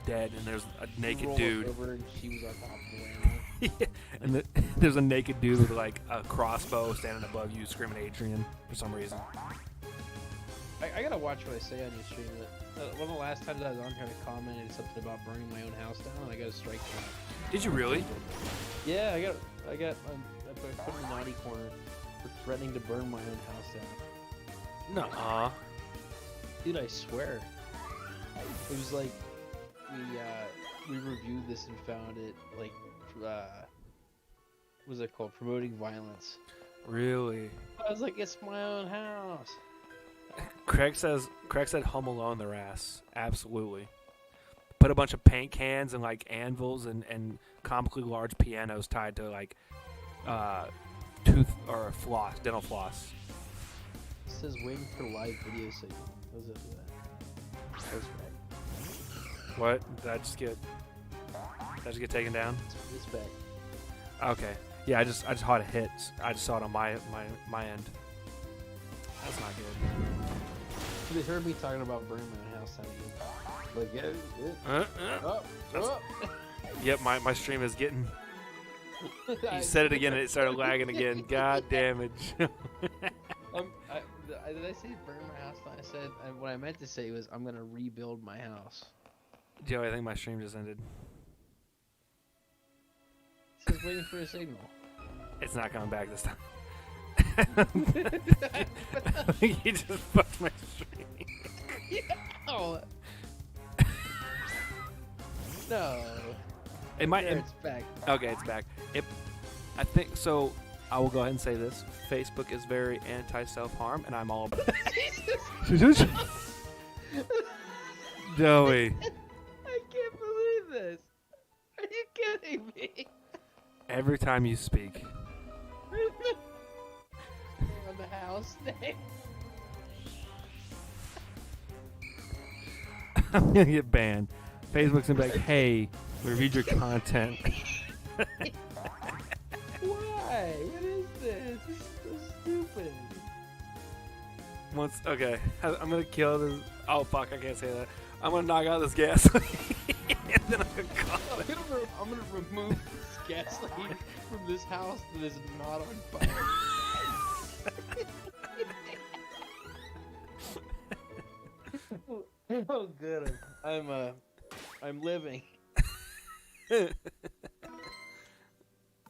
dead, and there's a naked roll dude. over and she was on top of the landmine. Yeah, and there's a naked dude with like a crossbow standing above you, screaming Adrian for some reason. I gotta watch what I say on your stream. One of the last times I was on here, I commented something about burning my own house down, and I got a strike from it. Did you really? Yeah, I put in the naughty corner for threatening to burn my own house down. Nuh-uh. Dude, I swear. It was like we reviewed this and found it like what was it called? Promoting violence. Really? I was like, it's my own house. Craig said Home Alone their ass. Absolutely. Put a bunch of paint cans and like anvils and comically large pianos tied to like tooth or floss, dental floss. It says waiting for live video signal. What was it for that? That was back. What? Did I just get taken down? It's back. Okay. Yeah, I just saw it hit. I just saw it on my end. That's not good. They heard me talking about burning my own house down again. Like, Yep, my stream is getting. You said it again and it started lagging again. God damn it. did I say burn my house down? I said what I meant to say was I'm gonna rebuild my house. Joe, I think my stream just ended. It says waiting for a signal. It's not coming back this time. You just fucked my stream. Oh. No. It might. There, it's back. Okay, it's back. I think so. I will go ahead and say this: Facebook is very anti-self-harm, and I'm all about it. Joey. I can't believe this. Are you kidding me? Every time you speak. On the house name. I'm gonna get banned. Facebook's gonna be like, hey, we reviewed your content. Why? What is this? This is so stupid. Okay, I'm gonna kill this. Oh fuck, I can't say that. I'm gonna knock out this GASTLY. And then I'm gonna call it. I'm gonna remove this GASTLY from this house that is not on fire. Oh, good. I'm living. All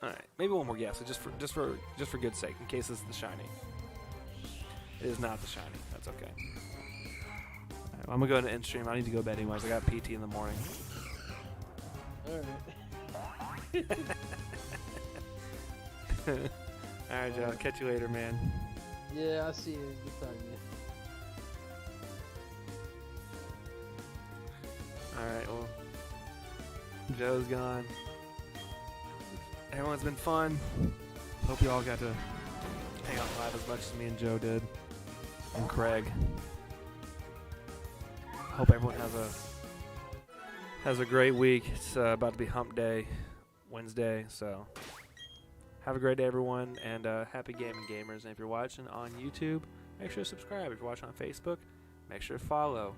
right, maybe one more GASTLY, just for good sake, in case it's the shiny. It is not the shiny. That's okay. All right, well, I'm gonna go into end stream. I need to go to bed anyways. I got PT in the morning. All right. All right, Joe. Catch you later, man. Yeah, I'll see you. Good talking to you. Alright, well, Joe's gone. Everyone's been fun. Hope you all got to hang out live as much as me and Joe did. And Craig. Hope everyone has a great week. It's about to be hump day, Wednesday, so have a great day, everyone, and happy gaming, gamers. And if you're watching on YouTube, make sure to subscribe. If you're watching on Facebook, make sure to follow.